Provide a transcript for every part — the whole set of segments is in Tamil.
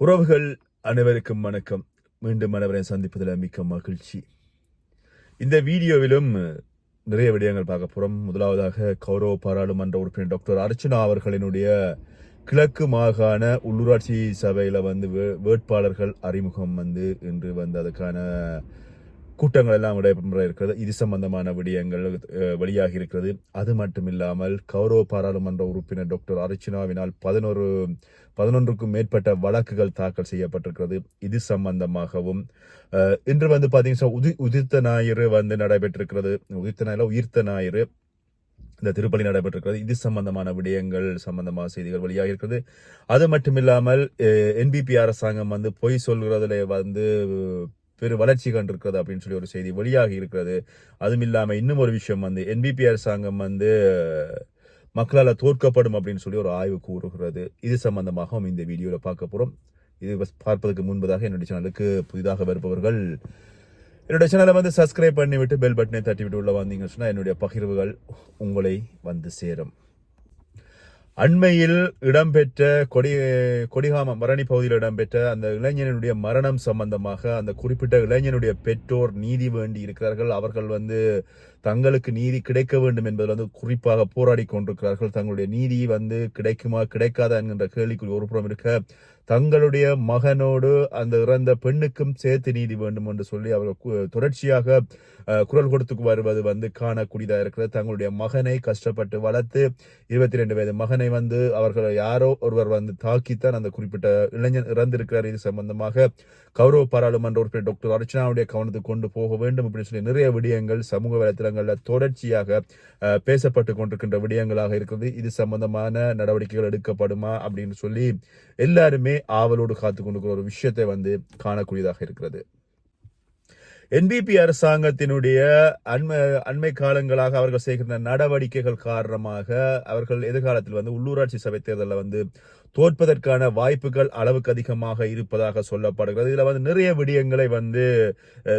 உறவுகள் அனைவருக்கும் வணக்கம். மீண்டும் அனைவரை சந்திப்பதில் மிக்க மகிழ்ச்சி. இந்த வீடியோவிலும் நிறைய விடயங்கள் பார்க்க போறோம். முதலாவதாக கௌரவ பாராளுமன்ற உறுப்பினர் டாக்டர் அர்ச்சனா அவர்களினுடைய கிழக்கு மாகாண உள்ளூராட்சி சபையில வேட்பாளர்கள் அறிமுகம் இன்று அதுக்கான கூட்டங்கள் எல்லாம் நடைபெற இருக்கிறது. இது சம்பந்தமான விடயங்கள் வெளியாகி இருக்கிறது. அது மட்டுமில்லாமல் கௌரவ பாராளுமன்ற உறுப்பினர் டாக்டர் அர்ச்சனாவினால் 11க்கும் மேற்பட்ட வழக்குகள் தாக்கல் செய்யப்பட்டிருக்கிறது. இது சம்பந்தமாகவும் இன்று பாத்தீங்கன்னா உதிர்த்த ஞாயிறு நடைபெற்றிருக்கிறது. உயிர்த்த ஞாயிறு இந்த திருப்பலி நடைபெற்றிருக்கிறது. இது சம்பந்தமான விடயங்கள் சம்பந்தமான செய்திகள் வெளியாக இருக்கிறது. அது மட்டுமில்லாமல் என்பிபி அரசாங்கம் பொய் சொல்கிறதுல பெரு வளர்ச்சி கண்டிருக்கிறது அப்படின்னு சொல்லி ஒரு செய்தி வெளியாகி இருக்கிறது. அதுவும் இல்லாம இன்னும் ஒரு விஷயம் என்பிபி அரசாங்கம் மக்களால் தோற்கப்படும் அப்படின்னு சொல்லி ஒரு ஆய்வு கூறுகிறது. இது சம்பந்தமாகவும் இந்த வீடியோல பார்க்க போறோம். இது பார்ப்பதற்கு முன்பதாக என்னுடைய சேனலுக்கு புதிதாக வருபவர்கள் என்னுடைய சேனலை சப்ஸ்கிரைப் பண்ணிவிட்டு பெல் பட்டனை தட்டிவிட்டு உள்ள வந்தீங்கன்னு சொன்னா என்னுடைய பகிர்வுகள் உங்களை சேரும். அண்மையில் இடம்பெற்ற கொடிகாமம் மரணி பகுதியில் இடம்பெற்ற அந்த இளைஞனுடைய மரணம் சம்பந்தமாக அந்த குறிப்பிட்ட இளைஞனுடைய பெற்றோர் நீதி வேண்டி இருக்கிறார்கள். அவர்கள் தங்களுக்கு நீதி கிடைக்க வேண்டும் என்பதில் குறிப்பாக போராடி கொண்டிருக்கிறார்கள். தங்களுடைய நீதி கிடைக்குமா கிடைக்காதா என்கின்ற கேள்விக்குறி ஒருபுறம் இருக்க, தங்களுடைய மகனோடு அந்த இறந்த பெண்ணுக்கும் சேர்த்து நீதி வேண்டும் என்று சொல்லி அவர்கள் தொடர்ச்சியாக குரல் கொடுத்து வருவது காணக்கூடியதாக இருக்கிறது. தங்களுடைய மகனை கஷ்டப்பட்டு வளர்த்து 22 வயது மகனை அவர்கள் யாரோ ஒருவர் தாக்கித்தான் அந்த குறிப்பிட்ட இளைஞன் இறந்திருக்கிறார். இது சம்பந்தமாக கௌரவ பாராளுமன்ற உறுப்பினர் டாக்டர் அர்ச்சனாவுடைய கவனத்துக்கு கொண்டு போக வேண்டும் அப்படின்னு சொல்லி நிறைய விடயங்கள் சமூக வலைத்தளங்கள்ல தொடர்ச்சியாக பேசப்பட்டு கொண்டிருக்கின்ற விடயங்களாக இருக்கிறது. இது சம்பந்தமான நடவடிக்கைகள் எடுக்கப்படுமா அப்படின்னு சொல்லி எல்லாருமே ஆவலோடு காத்து கொண்டிருக்கிற ஒரு விஷயத்தை காணக்கூடியதாக இருக்கிறது. என்பிபி அரசாங்கத்தினுடைய அண்மை காலங்களாக அவர்கள் செய்கின்ற நடவடிக்கைகள் காரணமாக அவர்கள் எதிர்காலத்தில் உள்ளூராட்சி சபை தேர்தலில் தோற்பதற்கான வாய்ப்புகள் அளவுக்கு அதிகமாக இருப்பதாக சொல்லப்படுகிறது. இதுல நிறைய விடயங்களை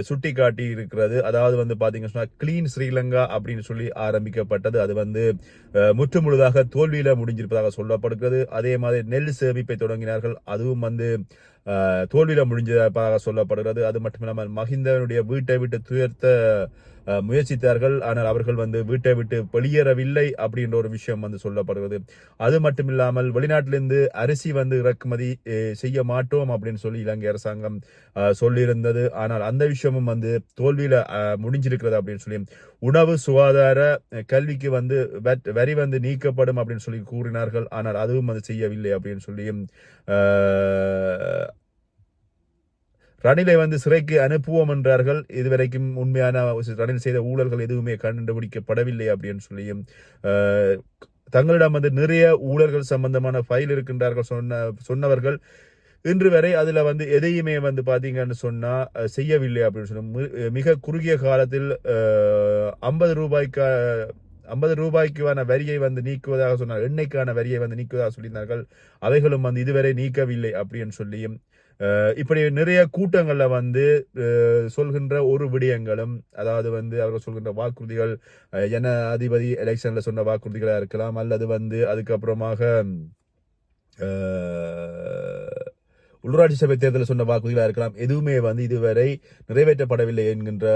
சுட்டி காட்டி இருக்கிறது. அதாவது பாத்தீங்கன்னா கிளீன் ஸ்ரீலங்கா அப்படின்னு சொல்லி ஆரம்பிக்கப்பட்டது. அது முற்று முழுதாக தோல்வியில முடிஞ்சிருப்பதாக சொல்லப்படுகிறது. அதே மாதிரி நெல் சேமிப்பை தொடங்கினார்கள். அதுவும் தோல்வியில முடிஞ்சதாக சொல்லப்படுகிறது. அது மட்டுமில்லாமல் மஹிந்தனுடைய வீட்டை விட்டு துயர்த்த முயற்சித்தார்கள். ஆனால் அவர்கள் வீட்டை விட்டு வெளியேறவில்லை அப்படின்ற ஒரு விஷயம் சொல்லப்படுகிறது. அது மட்டுமில்லாமல் வெளிநாட்டிலிருந்து அரிசி இறக்குமதி செய்ய மாட்டோம் அப்படின்னு சொல்லி இலங்கை அரசாங்கம் சொல்லியிருந்தது. ஆனால் அந்த விஷயமும் தோல்வியில முடிஞ்சிருக்கிறது அப்படின்னு சொல்லி உணவு சுகாதார கல்விக்கு வரி நீக்கப்படும் அப்படின்னு சொல்லி கூறினார்கள். ஆனால் அதுவும் செய்யவில்லை அப்படின்னு சொல்லியும் ரணிலை சிறைக்கு அனுப்புவோம் என்றார்கள். இதுவரைக்கும் உண்மையான ரணில் செய்த ஊழல்கள் எதுவுமே கண்டுபிடிக்கப்படவில்லை அப்படின்னு சொல்லியும் தங்களிடம் நிறைய ஊழல்கள் சம்பந்தமான ஃபைல் இருக்கின்றார்கள் சொன்னவர்கள் இன்று வரை அதுல எதையுமே பாத்தீங்கன்னு சொன்னா செய்யவில்லை அப்படின்னு சொன்ன மிக குறுகிய காலத்தில் 50 ரூபாய்க்கான வரியை நீக்குவதாக சொன்னார். எண்ணெய்க்கான வரியை நீக்குவதாக சொல்லியிருந்தார்கள். அவைகளும் இதுவரை நீக்கவில்லை அப்படின்னு சொல்லியும் இப்படி நிறைய கூட்டங்கள்ல சொல்கின்ற ஒரு விடயங்களும், அதாவது அவர்கள் சொல்கின்ற வாக்குறுதிகள் ஜனாதிபதி எலெக்ஷன்ல சொன்ன வாக்குறுதிகளா இருக்கலாம், அல்லது அதுக்கப்புறமாக உள்ளூராட்சி சபை தேர்தலில் சொன்ன வாக்குறுதிகளா இருக்கலாம். எதுவுமே இதுவரை நிறைவேற்றப்படவில்லை என்கின்ற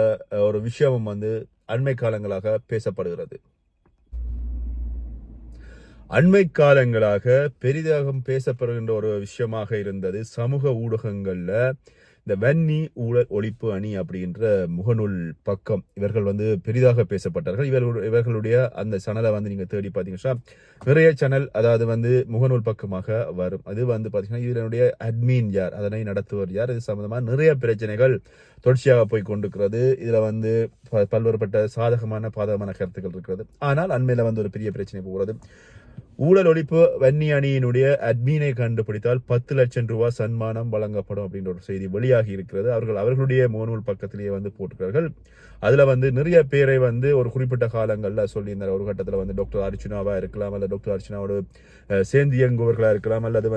ஒரு விஷயமும் அண்மை காலங்களாக பேசப்படுகிறது. அண்மை காலங்களாக பெரிதாக பேசப்படுகின்ற ஒரு விஷயமாக இருந்தது சமூக ஊடகங்கள்ல இந்த வன்னி ஊழல் ஒழிப்பு அணி அப்படின்ற முகநூல் பக்கம். இவர்கள் பெரிதாக பேசப்பட்டார்கள். இவர்களுடைய அந்த சேனலை நீங்க தேடி பார்த்தீங்கன்னா நிறைய சேனல், அதாவது முகநூல் பக்கமாக வரும். அது பாத்தீங்கன்னா இதனுடைய அட்மின் யார், அதனை நடத்துவர் யார், இது சம்பந்தமா நிறைய பிரச்சனைகள் தொடர்ச்சியாக போய் கொண்டிருக்கிறது. இதுல பல்வேறுபட்ட சாதகமான பாதகமான கருத்துக்கள் இருக்கிறது. ஆனால் அண்மையில ஒரு பெரிய பிரச்சனை போகிறது. ஊழல் ஒழிப்பு வன்னி அணியினுடைய அட்மீனை கண்டுபிடித்தால் 10 லட்சம் ரூபாய் சன்மானம் வழங்கப்படும் அப்படின்ற ஒரு செய்தி வெளியாகி இருக்கிறது. அவர்களுடைய முகநூல் பக்கத்திலேயே போட்டிருக்கிறார்கள். அதுல நிறைய பேரை ஒரு குறிப்பிட்ட காலங்கள்ல சொல்லியிருந்தார். ஒரு கட்டத்துல டாக்டர் அர்ச்சனாவா இருக்கலாம், அல்லது டாக்டர் அர்ச்சனாவோட சேர்ந்து இயங்குவர்களா இருக்கலாம், அல்லது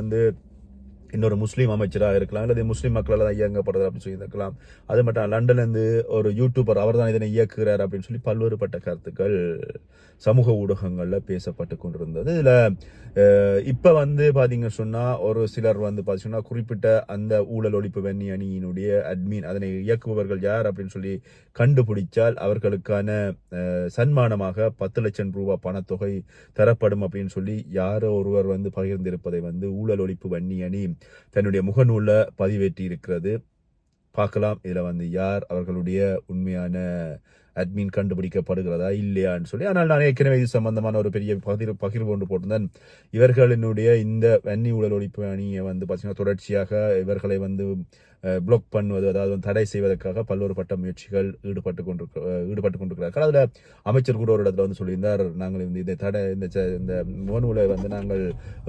இன்னொரு முஸ்லீம் அமைச்சராக இருக்கலாம், அல்லது முஸ்லீம் மக்களால் தான் இயங்கப்படுறது அப்படின்னு சொல்லி இருக்கலாம். அது மட்டும் லண்டன்லேருந்து ஒரு யூடியூபர் அவர் தான் இதனை இயக்குகிறார் அப்படின்னு சொல்லி பல்வேறுபட்ட கருத்துக்கள் சமூக ஊடகங்களில் பேசப்பட்டு கொண்டிருந்தது. இதில் இப்போ வந்து பார்த்தீங்கன்னு சொன்னால் ஒரு சிலர் வந்து பார்த்தீங்கன்னா குறிப்பிட்ட அந்த ஊழல் ஒழிப்பு வெண்ணி அணியினுடைய அட்மின் அதனை இயக்குபவர்கள் யார் அப்படின்னு சொல்லி கண்டுபிடிச்சால் அவர்களுக்கான சன்மானமாக 10 லட்சம் ரூபாய் பணத்தொகை தரப்படும் அப்படின்னு சொல்லி யாரோ ஒருவர் வந்து பகிர்ந்திருப்பதை வந்து ஊழல் ஒழிப்பு வன்னி அணி தன்னுடைய முகநூல்ல பதிவேற்றி இருக்கிறது. பார்க்கலாம் இதுல வந்து யார் அவர்களுடைய உண்மையான அட்மின் கண்டுபிடிக்கப்படுகிறதா இல்லையான்னு சொல்லி. ஆனால் நான் ஏற்கனவே இது சம்பந்தமான ஒரு பெரிய பகிர்வு ஒன்று போட்டிருந்தேன். இவர்களினுடைய இந்த வன்னி ஊழல் ஒழிப்பு அணியை வந்து பார்த்தீங்கன்னா தொடர்ச்சியாக இவர்களை வந்து பிளாக் பண்ணுவது, அதாவது தடை செய்வதற்காக பல்வேறுபட்ட முயற்சிகள் ஈடுபட்டு கொண்டிருக்கிறார்கள். அதில் அமைச்சர் கூட ஒரு இடத்துல வந்து சொல்லியிருந்தார், நாங்கள் இந்த தடை இந்த முகநூலை வந்து நாங்கள்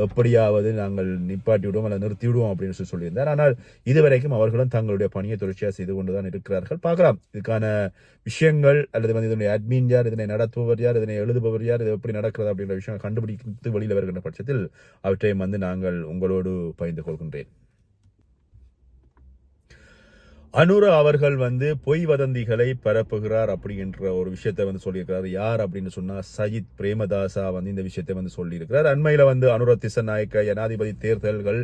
எப்படியாவது நாங்கள் நிப்பாட்டி விடுவோம் அல்ல நிறுத்தி விடுவோம் அப்படின்னு சொல்லியிருந்தார். ஆனால் இதுவரைக்கும் அவர்களும் தங்களுடைய பணியை தொடர்ச்சியாக செய்து கொண்டுதான் இருக்கிறார்கள். பார்க்கலாம் இதுக்கான விஷயங்கள் அல்லது வந்து இதனுடைய அட்மின் யார், இதனை நடத்துபவர் யார், இதனை எழுதுபவர் யார், இது எப்படி நடக்கிறது அப்படின்ற விஷயம் கண்டுபிடித்து வெளியில் வருகின்ற பட்சத்தில் அவற்றையும் வந்து நாங்கள் உங்களோடு பகிர்ந்து கொள்கின்றேன். அனுரா அவர்கள் வந்து பொய் வதந்திகளை பரப்புகிறார் அப்படின்ற ஒரு விஷயத்தை வந்து சொல்லியிருக்கிறார். யார் அப்படின்னு சொன்னா சஜித் பிரேமதாசா வந்து இந்த விஷயத்தை வந்து சொல்லியிருக்கிறார். அண்மையில வந்து அனுர திசநாயக்க ஜனாதிபதி தேர்தல்கள்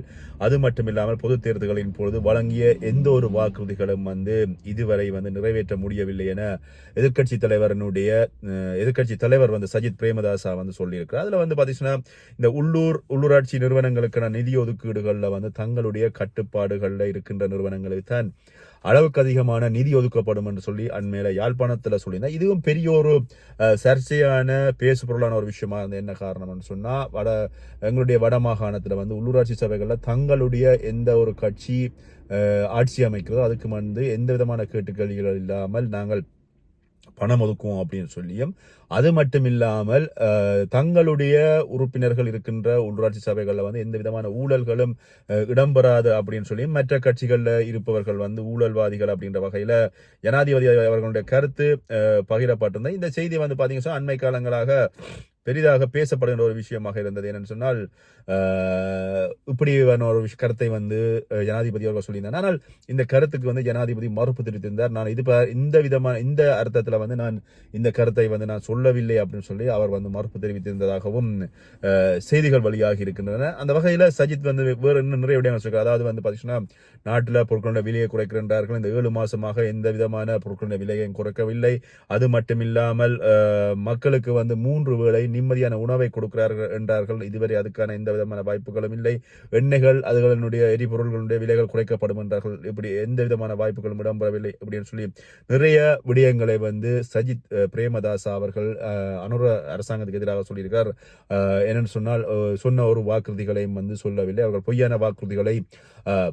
அது மட்டும் இல்லாமல் பொது தேர்தல்களின் பொழுது வழங்கிய எந்த ஒரு வாக்குறுதிகளும் வந்து இதுவரை வந்து நிறைவேற்ற முடியவில்லை என எதிர்கட்சி தலைவர் வந்து சஜித் பிரேமதாசா வந்து சொல்லியிருக்கிறார். அதுல வந்து பாத்தீங்கன்னா இந்த உள்ளூராட்சி நிறுவனங்களுக்கான நிதி ஒதுக்கீடுகள்ல வந்து தங்களுடைய கட்டுப்பாடுகள்ல இருக்கின்ற நிறுவனங்களுக்கு தான் அளவுக்கு அதிகமான நிதி ஒதுக்கப்படும் என்று சொல்லி அண்மையில யாழ்ப்பாணத்துல சொல்லியிருந்தா. இதுவும் பெரிய ஒரு சர்ச்சையான பேசு பொருளான ஒரு விஷயமா இருந்தது. என்ன காரணம்னு சொன்னா எங்களுடைய வட மாகாணத்துல வந்து உள்ளூராட்சி சபைகள்ல தங்களுடைய எந்த ஒரு கட்சி ஆட்சி அமைக்கிறதோ அதுக்கு வந்து எந்த விதமான கேட்டுக்கேள்விகள் இல்லாமல் நாங்கள் பணம் ஒதுக்குவோம் அப்படின்னு சொல்லியும், அது மட்டும் இல்லாமல் தங்களுடைய உறுப்பினர்கள் இருக்கின்ற உள்ளூராட்சி சபைகளில் வந்து எந்த விதமான ஊழல்களும் இடம்பெறாது அப்படின்னு சொல்லி மற்ற கட்சிகளில் இருப்பவர்கள் வந்து ஊழல்வாதிகள் அப்படின்ற வகையில ஜனாதிபதி அவர்களுடைய கருத்து பகிரப்பட்டிருந்த இந்த செய்தி வந்து பாத்தீங்கன்னா அண்மை காலங்களாக பெரிதாக பேசப்படுகின்ற ஒரு விஷயமாக இருந்தது. என்னன்னு சொன்னால் இப்படி ஒரு கருத்தை வந்து ஜனாதிபதி அவர்கள் சொல்லியிருந்தார். ஆனால் இந்த கருத்துக்கு வந்து ஜனாதிபதி மறுப்பு தெரிவித்திருந்தார். நான் இந்த அர்த்தத்துல வந்து நான் இந்த கருத்தை வந்து நான் சொல்லவில்லை அப்படின்னு சொல்லி அவர் வந்து மறுப்பு தெரிவித்திருந்ததாகவும் செய்திகள் வழியாக இருக்கின்றன. அந்த வகையில சஜித் வந்து வேறு இன்னும் நிறைய விடயங்கள் சொல்கிறார். அதாவது வந்து பாத்தீங்கன்னா நாட்டில் பொருட்களுடைய விலையை குறைக்கின்றார்கள். இந்த 7 மாசமாக எந்த விதமான பொருட்களுடைய விலையையும் குறைக்கவில்லை. அது மட்டும் இல்லாமல் மக்களுக்கு வந்து 3 வேளை நிம்மதியான உணவை கொடுக்கிறார்கள் என்றார்கள். இதுவரை அதுக்கான எந்த விதமான வாய்ப்புகளும் இல்லை. எண்ணெய்கள் அதுகளுடைய எரிபொருள்களுடைய விலைகள் குறைக்கப்படும் என்றார்கள். இப்படி எந்த விதமான வாய்ப்புகளும் இடம்பெறவில்லை அப்படின்னு சொல்லி நிறைய விடயங்களை வந்து சஜித் பிரேமதாசா அவர்கள் அனுர அரசாங்கத்துக்கு எதிராக சொல்லியிருக்கார். என்னன்னு சொன்னால் சொன்ன ஒரு வாக்குறுதிகளையும் வந்து சொல்லவில்லை. அவர்கள் பொய்யான வாக்குறுதிகளை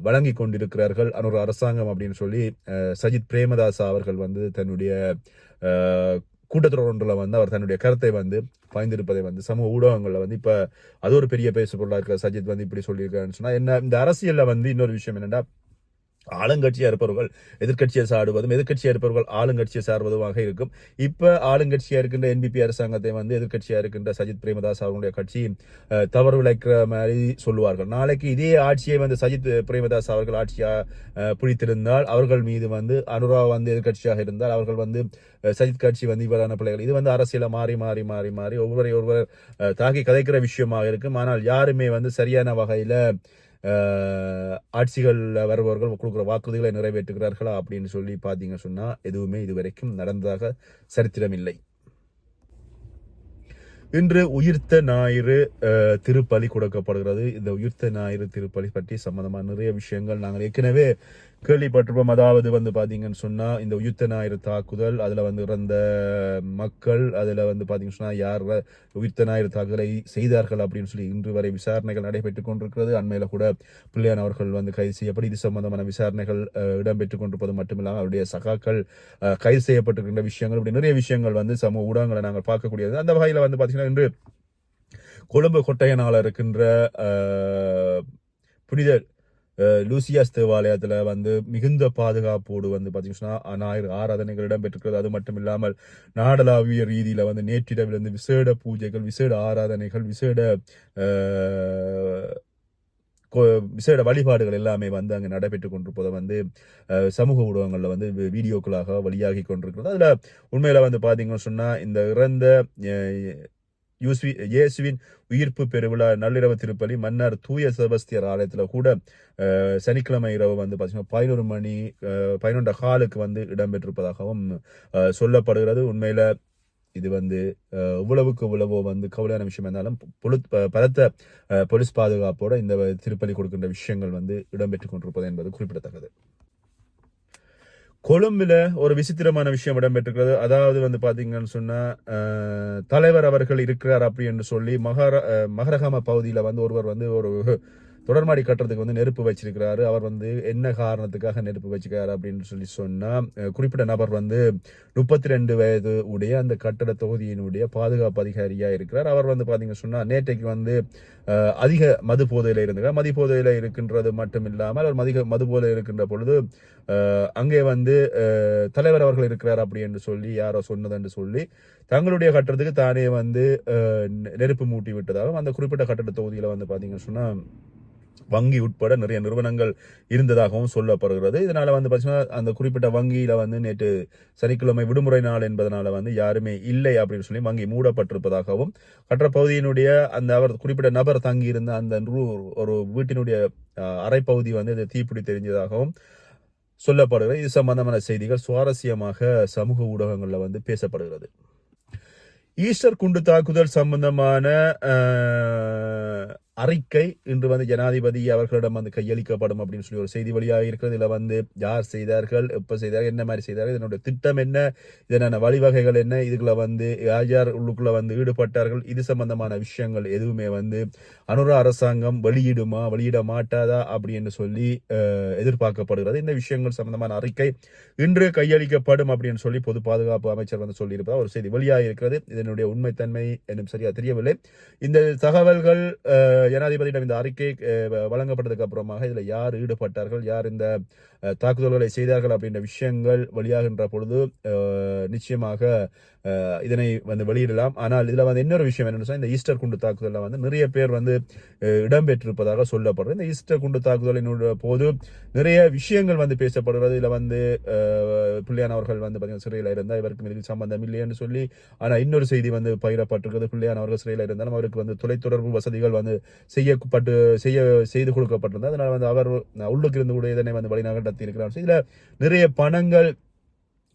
வழங்கி கொண்டிருக்கிறார்கள் அனுர அரசாங்கம் அப்படின்னு சொல்லி சஜித் பிரேமதாசா அவர்கள் வந்து தன்னுடைய கூட்டத்தொடர் ஒன்றில் வந்து அவர் தன்னுடைய கருத்தை வந்து பாய்ந்திருப்பதை வந்து சமூக ஊடகங்கள்ல வந்து இப்ப அது ஒரு பெரிய பேசு பொருளா இருக்கிற சஜித் வந்து இப்படி சொல்லியிருக்காருன்னு சொன்னா என்ன இந்த அரசியல்ல வந்து இன்னொரு விஷயம் என்னன்னா ஆளுங்கட்சியா இருப்பவர்கள் எதிர்கட்சியை சாடுவதும் எதிர்கட்சியா இருப்பவர்கள் ஆளுங்கட்சியை சார்வதுமாக இருக்கும். இப்ப ஆளுங்கட்சியா இருக்கின்ற என்பிபி அரசாங்கத்தை வந்து எதிர்கட்சியா இருக்கின்ற சஜித் பிரேமதாஸ் அவர்களுடைய கட்சி தவறு விளைக்கிற மாதிரி சொல்லுவார்கள். நாளைக்கு இதே ஆட்சியை வந்து சஜித் பிரேமதாஸ் அவர்கள் ஆட்சியா பிடித்திருந்தால் அவர்கள் மீது வந்து அனுரா வந்து எதிர்கட்சியாக இருந்தால் அவர்கள் வந்து சஜித் கட்சி வந்து இவரான பிள்ளைகள் இது வந்து அரசியல மாறி மாறி மாறி மாறி ஒருவர் தாக்கி கதைக்கிற விஷயமாக இருக்கும். ஆனால் யாருமே வந்து சரியான வகையில ஆட்சிகள் வருபவர்கள் கொடுக்குற வாக்குறுதிகளை நிறைவேற்றுகிறார்களா அப்படின்னு சொல்லி பார்த்தீங்க சொன்னா எதுவுமே இதுவரைக்கும் நடந்ததாக சரித்திரம் இல்லை. இன்று உயிர்த்த ஞாயிறு திருப்பலி கொடுக்கப்படுகிறது. இந்த உயிர்த்த ஞாயிறு திருப்பலி பற்றி சம்பந்தமான நிறைய விஷயங்கள் நாங்கள் ஏற்கனவே கேள்விப்பட்டிருப்போம். அதாவது வந்து பாத்தீங்கன்னு சொன்னா இந்த உயிர்த்த ஞாயிறு தாக்குதல் அதுல வந்து இறந்த மக்கள் அதுல வந்து பாத்தீங்கன்னு சொன்னா யார் உயிர்த்த ஞாயிறு தாக்குதலை செய்தார்கள் அப்படின்னு சொல்லி இன்று வரை விசாரணைகள் நடைபெற்றுக் கொண்டிருக்கிறது. அண்மையில கூட பிள்ளையான் அவர்கள் வந்து கைது செய்யப்பட்டு இது சம்பந்தமான விசாரணைகள் இடம்பெற்றுக் கொண்டிருப்பது மட்டுமில்லாமல் அவருடைய சகாக்கள் கைது செய்யப்பட்டிருக்கின்ற விஷயங்கள் இப்படி நிறைய விஷயங்கள் வந்து சமூக ஊடகங்களை நாங்கள் பார்க்கக்கூடியது. அந்த வகையில வந்து பாத்தீங்கன்னா இன்று கொழும்பு கொட்டையனால இருக்கின்ற புனித லூசியாஸ் தேவாலயத்துல வந்து மிகுந்த பாதுகாப்போடு வந்து பாத்தீங்கன்னா ஞாயிறு ஆராதனைகள் இடம்பெற்றிருக்கிறது. அது மட்டும் இல்லாமல் நாடளாவிய ரீதியில வந்து நேற்றிரவிலிருந்து விசேட பூஜைகள் விசேட ஆராதனைகள் விசேட விசேட வழிபாடுகள் எல்லாமே வந்து அங்கே நடைபெற்று கொண்டிருப்பதை வந்து சமூக ஊடகங்களில் வந்து வீடியோக்களாக வெளியாகி கொண்டிருக்கிறது. அதில் உண்மையில் வந்து பார்த்தீங்கன்னு சொன்னால் இந்த இறந்த இயேசுவின் உயிர்ப்பு பெருவிழா நள்ளிரவு திருப்பலி மன்னார் தூய செபஸ்தியர் ஆலயத்தில் கூட சனிக்கிழமை இரவு வந்து பார்த்தீங்கன்னா 11 மணி 11:15 வந்து இடம்பெற்றிருப்பதாகவும் சொல்லப்படுகிறது. உண்மையில இது வந்து இவ்வளவுக்கு இவ்வளவோ வந்து கவலையான விஷயம் இருந்தாலும் பலத்த போலீஸ் பாதுகாப்போட இந்த திருப்பலி கொடுக்கின்ற விஷயங்கள் வந்து இடம்பெற்றுக் கொண்டிருப்பது என்பது குறிப்பிடத்தக்கது. கொழும்புல ஒரு விசித்திரமான விஷயம் இடம்பெற்றிருக்கிறது. அதாவது வந்து பாத்தீங்கன்னு சொன்னா தலைவர் அவர்கள் இருக்கிறார் அப்படி என்று சொல்லி மகரகாம பகுதியில வந்து ஒருவர் வந்து ஒரு தொடர்மாடி கட்டுறதுக்கு வந்து நெருப்பு வச்சிருக்கிறாரு. அவர் வந்து என்ன காரணத்துக்காக நெருப்பு வச்சிருக்காரு அப்படின்னு சொன்னா குறிப்பிட்ட நபர் வந்து 32 வயது உடைய அந்த கட்டட தொகுதியினுடைய பாதுகாப்பு அதிகாரியா இருக்கிறார். அவர் வந்து பாத்தீங்க சொன்னா நேற்றைக்கு வந்து அதிக மது போதையில இருந்தார். மது போதையில இருக்கின்றது மட்டும் இல்லாமல் அவர் மது போதையில இருக்கின்ற பொழுது அங்கே வந்து தலைவர் அவர்கள் இருக்கிறார் அப்படி என்று சொல்லி யாரோ சொன்னது என்று சொல்லி தங்களுடைய கட்டடத்துக்கு தானே வந்து நெருப்பு மூட்டி விட்டதாகவும் அந்த குறிப்பிட்ட கட்டட தொகுதியில வந்து பாத்தீங்கன்னு சொன்னா வங்கி உட்பட நிறைய நிறுவனங்கள் இருந்ததாகவும் சொல்லப்படுகிறது. இதனால வந்து பார்த்தீங்கன்னா அந்த குறிப்பிட்ட வங்கியில வந்து நேற்று சனிக்கிழமை விடுமுறை நாள் என்பதனால வந்து யாருமே இல்லை அப்படின்னு சொல்லி வங்கி மூடப்பட்டிருப்பதாகவும் கற்ற பகுதியினுடைய அந்த அவர் குறிப்பிட்ட நபர் தங்கி இருந்த அந்த ஒரு வீட்டினுடைய அரைப்பகுதி வந்து தீப்பிடி தெரிஞ்சதாகவும் சொல்லப்படுகிறது. இது சம்பந்தமான செய்திகள் சுவாரஸ்யமாக சமூக ஊடகங்களில் வந்து பேசப்படுகிறது. ஈஸ்டர் குண்டு தாக்குதல் சம்பந்தமான அறிக்கை இன்று வந்து ஜனாதிபதி அவர்களிடம் வந்து கையளிக்கப்படும் அப்படின்னு சொல்லி ஒரு செய்தி வழியாக இருக்கிறது. இதுல வந்து யார் செய்தார்கள், எப்ப செய்தார்கள், என்ன மாதிரி செய்தார்கள், இதனுடைய திட்டம் என்ன, இதனான வழிவகைகள் என்ன, இதுக்குள்ள வந்து யார் உள்ளுக்குள்ள வந்து ஈடுபட்டார்கள், இது சம்பந்தமான விஷயங்கள் எதுவுமே வந்து அனுரா அரசாங்கம் வெளியிட மாட்டாதா அப்படின்னு சொல்லி எதிர்பார்க்கப்படுகிறது. இந்த விஷயங்கள் சம்பந்தமான அறிக்கை இன்று கையளிக்கப்படும் அப்படின்னு சொல்லி பொது பாதுகாப்பு அமைச்சர் வந்து சொல்லியிருப்பதா ஒரு செய்தி வெளியாக இருக்கிறது. இதனுடைய உண்மைத்தன்மை என்னும் சரியா தெரியவில்லை. இந்த தகவல்கள் ஜனாதிபதியிடம் இந்த அறிக்கை வழங்கப்பட்டதுக்கு அப்புறமாக இதுல யார் ஈடுபட்டார்கள், யார் இந்த தாக்குதல்களை செய்தார்கள் அப்படின்ற விஷயங்கள் வெளியாகின்ற பொழுது நிச்சயமாக இதனை வந்து வெளியிடலாம். ஆனால் இதுல வந்து இன்னொரு விஷயம் என்னன்னு இந்த ஈஸ்டர் குண்டு தாக்குதலில் வந்து நிறைய பேர் வந்து இடம்பெற்றிருப்பதாக சொல்லப்படுறது. இந்த ஈஸ்டர் குண்டு தாக்குதலினுடைய போது நிறைய விஷயங்கள் வந்து பேசப்படுகிறது. இதுல வந்து பிள்ளையான் அவர்கள் வந்து பார்த்தீங்கன்னா சிறையில் இருந்தால் இவருக்கு இதில் சம்பந்தம் இல்லைன்னு சொல்லி, ஆனா இன்னொரு செய்தி வந்து பகிரப்பட்டிருக்கிறது. பிள்ளையான் அவர்கள் சிறையில் இருந்தாலும் அவருக்கு வந்து தொலைத்தொடர்பு வசதிகள் வந்து செய்து கொடுக்கப்பட்டிருந்தது. அதனால வந்து அவர் உள்ளுக்கு இருந்து கூட இதனை வந்து வெளிநகர்த்தி இருக்கிறார். இதுல நிறைய பணங்கள்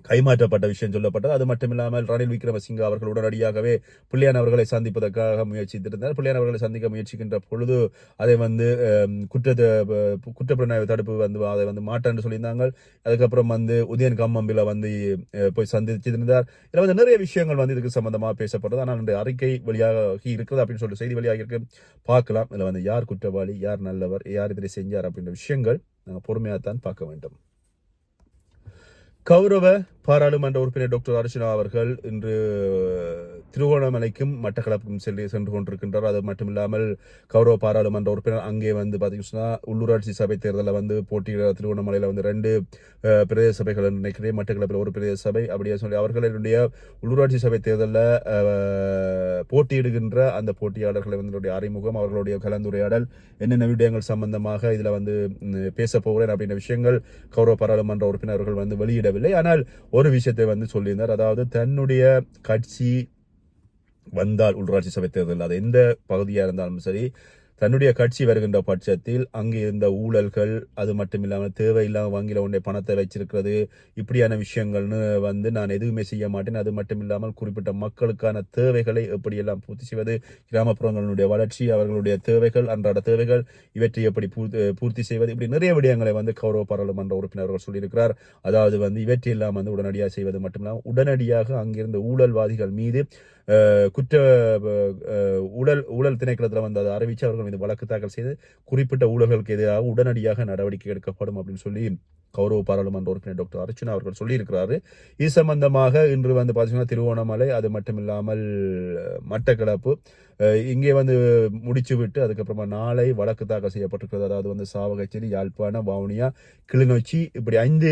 கைமாற்றப்பட்ட விஷயம் சொல்லப்பட்டது. அது மட்டும் இல்லாமல் ரணில் விக்ரமசிங்க அவர்கள் உடனடியாகவே பிள்ளையான் அவர்களை சந்திப்பதற்காக முயற்சித்திருந்தார். பிள்ளையான் அவர்களை சந்திக்க முயற்சிக்கின்ற பொழுது அதை வந்து குற்றப்புலனாய்வு தடுப்பு வந்து அதை வந்து மாட்டேன்னு சொல்லியிருந்தாங்க. அதுக்கப்புறம் வந்து உதயன் கம்மம்பில வந்து போய் சந்திச்சிருந்தார். இதில் வந்து நிறைய விஷயங்கள் வந்து இதுக்கு சம்பந்தமாக பேசப்படுறது. ஆனால் இந்த அறிக்கை வெளியாகி இருக்கிறது அப்படின்னு சொல்லிட்டு செய்தி வெளியாகி இருக்கு, பார்க்கலாம். இதில் வந்து யார் குற்றவாளி, யார் நல்லவர், யார் இதை செஞ்சார் அப்படின்ற விஷயங்கள் நாங்கள் பொறுமையாகத்தான் பார்க்க வேண்டும். கௌரவ பாராளுமன்ற உறுப்பினர் டாக்டர் அர்ச்சனா அவர்கள் இன்று திருகோணமலைக்கும் மட்டக்களப்புக்கும் சென்று கொண்டிருக்கின்றார். அது மட்டும் இல்லாமல் கௌரவ பாராளுமன்ற உறுப்பினர் அங்கே வந்து பார்த்தீங்கன்னா உள்ளூராட்சி சபை தேர்தலில் வந்து போட்டியிட திருகோணமலையில் வந்து 2 பிரதேச சபைகள் நினைக்கிறேன், மட்டக்களப்பில் ஒரு பிரதேச சபை அப்படியே சொல்லி அவர்களுடைய உள்ளூராட்சி சபை தேர்தலில் போட்டியிடுகின்ற அந்த போட்டியாளர்களை வந்து அறிமுகம், அவர்களுடைய கலந்துரையாடல், என்னென்ன விடயங்கள் சம்பந்தமாக இதில் வந்து பேச போகிறேன் அப்படின்ற விஷயங்கள் கௌரவ பாராளுமன்ற உறுப்பினர்கள் வந்து வெளியிடவில்லை. ஆனால் ஒரு விஷயத்தை வந்து சொல்லியிருந்தார். அதாவது தன்னுடைய கட்சி வந்தால் உள்ளூராட்சி சபை தேர்தல் அது எந்த பகுதியாக இருந்தாலும் சரி, தன்னுடைய கட்சி வருகின்ற பட்சத்தில் அங்கே இருந்த ஊழல்கள், அது மட்டும் இல்லாமல் தேவையில்லாமல் வங்கியில் உடைய பணத்தை வச்சிருக்கிறது, இப்படியான விஷயங்கள்னு வந்து நான் எதுவுமே செய்ய மாட்டேன். அது மட்டும் இல்லாமல் குறிப்பிட்ட மக்களுக்கான தேவைகளை எப்படியெல்லாம் பூர்த்தி செய்வது, கிராமப்புறங்களுடைய வளர்ச்சி, அவர்களுடைய தேவைகள், அன்றாட தேவைகள், இவற்றை எப்படி பூர்த்தி செய்வது, இப்படி நிறைய விடயங்களை வந்து கௌரவ பாராளுமன்ற உறுப்பினர்கள் சொல்லியிருக்கிறார். அதாவது வந்து இவற்றையெல்லாம் வந்து உடனடியாக செய்வது மட்டும் இல்லாமல் உடனடியாக அங்கிருந்த ஊழல்வாதிகள் மீது ஊழல் திணைக்களத்தில் வந்து அதை அறிவித்து அவர்கள் மீது வழக்கு தாக்கல் செய்து குறிப்பிட்ட ஊழல்களுக்கு எதிராக உடனடியாக நடவடிக்கை எடுக்கப்படும் அப்படின்னு சொல்லி கௌரவ பாராளுமன்ற உறுப்பினர் டாக்டர் அர்ச்சனா அவர்கள் சொல்லியிருக்கிறாரு. இது சம்பந்தமாக இன்று வந்து பார்த்தீங்கன்னா திருவோணமலை, அது மட்டும் இல்லாமல் மட்டக்களப்பு, இங்கே வந்து முடிச்சு விட்டு அதுக்கப்புறமா நாளை வழக்கு தாக்கல் செய்யப்பட்டிருக்கிறது. அதாவது வந்து சாவகச்சேரி, யாழ்ப்பாணம், வவுனியா, கிளிநொச்சி இப்படி 5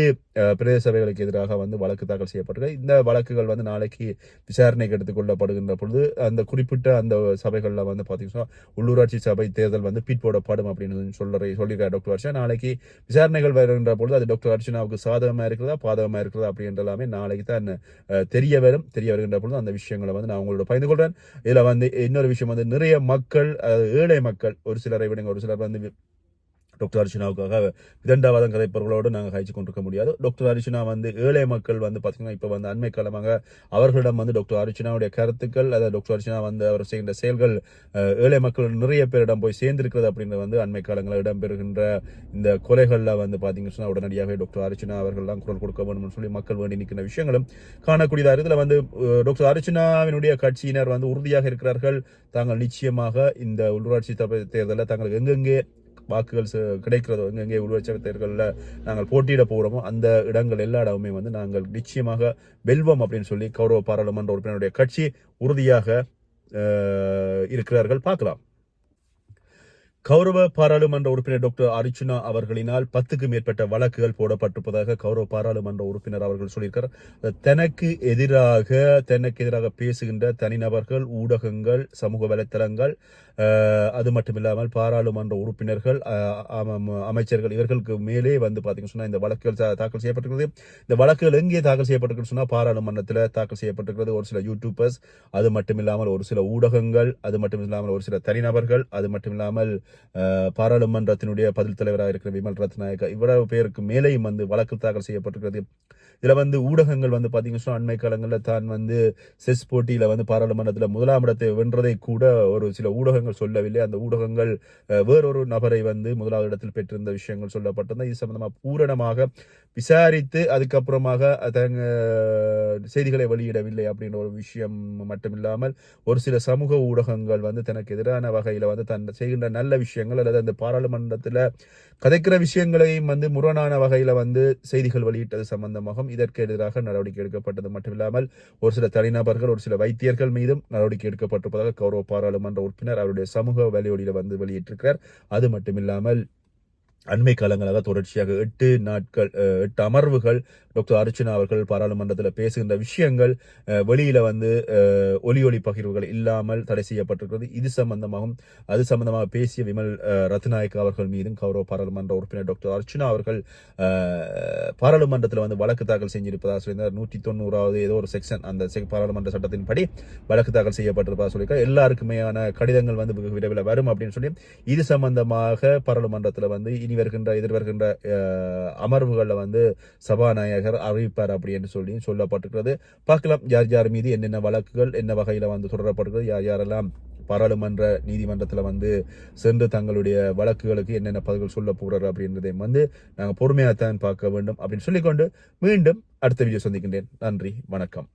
பிரதேச சபைகளுக்கு எதிராக வந்து வழக்கு தாக்கல் செய்யப்பட்டிருக்கு. இந்த வழக்குகள் வந்து நாளைக்கு விசாரணைக்கு எடுத்துக் கொள்ளப்படுகின்ற பொழுது அந்த குறிப்பிட்ட அந்த சபைகளில் வந்து பார்த்தீங்கன்னா உள்ளூராட்சி சபை தேர்தல் வந்து பிற்போடப்படும் அப்படின்னு சொல்லியிருக்காரு டாக்டர் ஹர்ஷனா. நாளைக்கு விசாரணைகள் வருகின்ற பொழுது அது டாக்டர் ஹர்ஷனாவுக்கு சாதகமாக இருக்கிறதா பாதகமாக இருக்கிறதா அப்படின்றலாமே நாளைக்கு தான் தெரிய வருகின்ற பொழுது அந்த விஷயங்களை வந்து நான் உங்களோட பகிர்ந்து கொள்றேன். இதுல வந்து இன்னொரு விஷயம் வந்து நிறைய மக்கள், ஏழை மக்கள், ஒரு சிலரை விடுங்க, ஒரு சிலர் வந்து டாக்டர் அர்ச்சனாவுக்காக விதண்டாவாதம் கதைப்பவர்களோடு நாங்கள் கழிச்சு கொண்டிருக்க முடியாது. டாக்டர் அர்ச்சனா வந்து ஏழை மக்கள் வந்து பார்த்தீங்கன்னா இப்போ வந்து அண்மை காலமாக அவர்களிடம் வந்து டாக்டர் அர்ச்சனாவுடைய கருத்துக்கள், அதாவது டாக்டர் அர்ச்சனா வந்து அவர் செய்கின்ற செயல்கள் ஏழை மக்கள் நிறைய பேரிடம் போய் சேர்ந்திருக்கிறது அப்படின்றது வந்து அண்மை காலங்களில் இடம்பெறுகின்ற இந்த கொலைகளில் வந்து பார்த்தீங்கன்னா உடனடியாக டாக்டர் அர்ச்சனா அவர்கள்லாம் குரல் கொடுக்க வேண்டும் சொல்லி மக்கள் வேண்டி நிற்கிற விஷயங்களும் காணக்கூடியதாக இதில் வந்து டாக்டர் அர்ச்சனாவினுடைய கட்சியினர் வந்து உறுதியாக இருக்கிறார்கள். தாங்கள் நிச்சயமாக இந்த உள்ளூராட்சி சபை தேர்தலில் தாங்களுக்கு எங்கெங்கே வாக்குகள் கிடைக்கிறதோ, எங்கெங்கே உள்ளூராட்சி தேர்தலில் நாங்கள் போட்டியிட போகிறோமோ அந்த இடங்கள் எல்லா இடமுமே வந்து நாங்கள் நிச்சயமாக வெல்வோம் அப்படின்னு சொல்லி கௌரவ பாராளுமன்ற உறுப்பினருடைய கட்சி உறுதியாக இருக்கிறார்கள். பார்க்கலாம். கௌரவ பாராளுமன்ற உறுப்பினர் டாக்டர் அர்ச்சுனா அவர்களினால் 10க்கும் மேற்பட்ட வழக்குகள் போடப்பட்டிருப்பதாக கௌரவ பாராளுமன்ற உறுப்பினர் அவர்கள் சொல்லியிருக்கார். தனக்கு எதிராக பேசுகின்ற தனிநபர்கள், ஊடகங்கள், சமூக வலைத்தளங்கள், அது மட்டும் இல்லாமல் பாராளுமன்ற உறுப்பினர்கள், அமைச்சர்கள் இவர்களுக்கு மேலே வந்து பார்த்தீங்கன்னு சொன்னால் இந்த வழக்குகள் தாக்கல் செய்யப்பட்டிருக்கிறது. இந்த வழக்குகள் எங்கே தாக்கல் செய்யப்பட்டிருக்கு சொன்னால் பாராளுமன்றத்தில் தாக்கல் செய்யப்பட்டிருக்கிறது. ஒரு சில யூடியூபர்ஸ், அது மட்டும் இல்லாமல் ஒரு சில ஊடகங்கள், அது மட்டும் இல்லாமல் ஒரு சில தனிநபர்கள், அது மட்டும் இல்லாமல் பாராளுமன்றத்தினுடைய பதில் தலைவராக இருக்கிற விமல் ரத்நாயக்கா இவ்வளவு பேருக்கு மேலேயும் வந்து வழக்கு தாக்கல் செய்யப்பட்டிருக்கிறது. இதுல வந்து ஊடகங்கள் வந்து பாத்தீங்கன்னா அண்மை காலங்களில் தான் வந்து செஸ் போட்டியில வந்து பாராளுமன்றத்தில் 1ஆம் இடத்தை வென்றதை கூட ஒரு சில ஊடகங்கள் சொல்லவில்லை. அந்த ஊடகங்கள் வேறொரு நபரை வந்து 1வது இடத்தில் பெற்றிருந்த விஷயங்கள் சொல்லப்பட்டிருந்தது. இது சம்பந்தமா பூரணமாக விசாரித்து அதுக்கப்புறமாக செய்திகளை வெளியிடவில்லை அப்படின்ற ஒரு விஷயம் மட்டுமில்லாமல் ஒரு சில சமூக ஊடகங்கள் வந்து தனக்கு எதிரான வகையில வந்து தன் செய்கின்ற நல்ல விஷயங்கள் அல்லது அந்த பாராளுமன்றத்தில் கதைக்கிற விஷயங்களையும் வந்து முரணான வகையில வந்து செய்திகள் வெளியிட்டது சம்பந்தமாகவும் இதற்கு எதிராக நடவடிக்கை எடுக்கப்பட்டது மட்டுமில்லாமல் ஒரு சில தனிநபர்கள், ஒரு சில வைத்தியர்கள் மீதும் நடவடிக்கை எடுக்கப்பட்டிருப்பதாக கௌரவ பாராளுமன்ற உறுப்பினர் அவருடைய சமூக வலையொலியில வந்து வெளியிட்டிருக்கிறார். அது மட்டுமில்லாமல் அண்மை காலங்களாக தொடர்ச்சியாக 8 அமர்வுகள் டாக்டர் அர்ச்சனா அவர்கள் பாராளுமன்றத்தில் பேசுகின்ற விஷயங்கள் வெளியில வந்து ஒலி பகிர்வுகள் இல்லாமல் தடை செய்யப்பட்டிருக்கிறது. இது சம்பந்தமாகவும் அது சம்பந்தமாக பேசிய விமல் ரத்நாயக் அவர்கள் மீதும் கௌரவ பாராளுமன்ற உறுப்பினர் டாக்டர் அர்ச்சனா அவர்கள் பாராளுமன்றத்தில் வந்து வழக்கு தாக்கல் செஞ்சிருப்பதாக சொல்லியிருந்தார். 190வது ஏதோ ஒரு செக்ஷன் அந்த பாராளுமன்ற சட்டத்தின்படி வழக்கு தாக்கல் செய்யப்பட்டிருப்பதாக சொல்லியிருக்கார். எல்லாருக்குமேயான கடிதங்கள் வந்து விரைவில் வரும் அப்படின்னு சொல்லி இது சம்பந்தமாக பாராளுமன்றத்தில் வந்து எதிர்வருகின்ற அமர்வுகளில் வந்து சபாநாயகர் அறிவிப்பார் அப்படி என்று சொல்லி சொல்லப்பட்டிருக்கிறது. பார்க்கலாம் யார் மீது என்னென்ன வழக்குகள் என்ன வகையில வந்து தொடரப்பட்டிருக்கிறது, யாரெல்லாம் பாராளுமன்ற நீதிமன்றத்தில் வந்து சென்று தங்களுடைய வழக்குகளுக்கு என்னென்ன பதில்கள் சொல்ல போறாரு அப்படின்றதையும் வந்து நாங்கள் பொறுமையாகத்தான் பார்க்க வேண்டும் அப்படின்னு சொல்லிக்கொண்டு மீண்டும் அடுத்த வீடியோ சந்திக்கின்றேன். நன்றி, வணக்கம்.